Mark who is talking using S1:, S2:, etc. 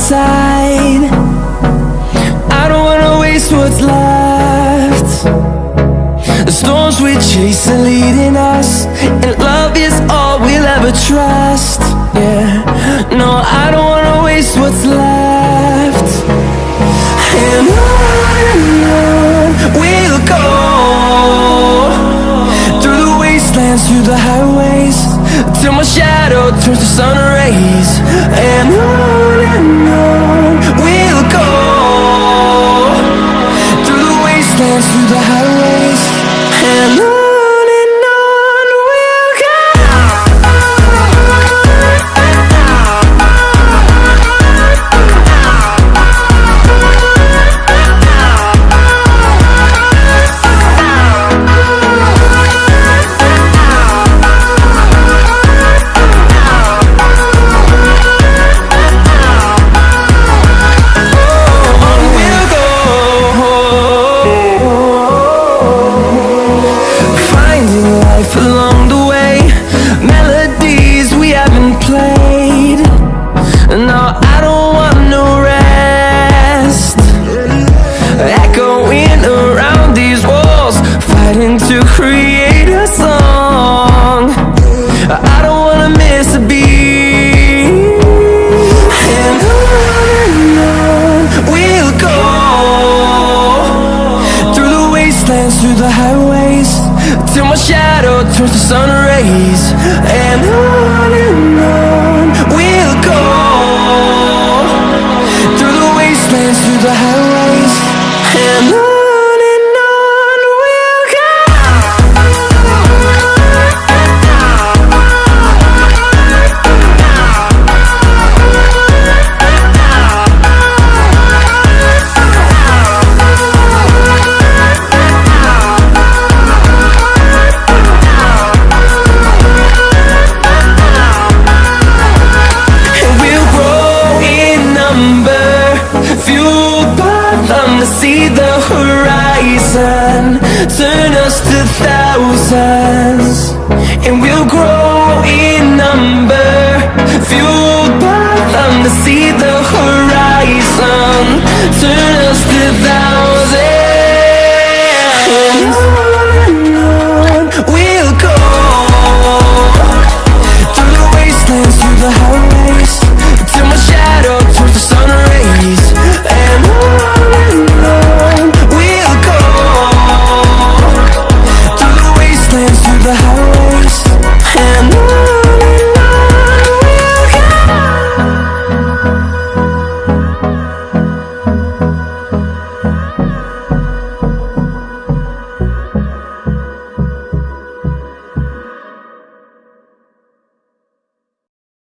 S1: side. I don't wanna waste what's left. The storms we chase are leading us, and love is all we'll ever trust. Yeah, no, I don't wanna waste what's left. And on we'll go, through the wastelands, through the highways, till my shadow turns to sun rays. And on we'll go, through the wastelands, through the highways, and on we'll go. Along the way, melodies we haven't played. No, I don't want no rest. Echoing around these walls, fighting to create a song. I don't wanna miss a beat. And on we'll go, through the wastelands, through the highways, till my shadow turns to sun rays. And on we'll go, through the wastelands, through the highways, and on we'll go. See the horizon turn us to thousands, and we'll grow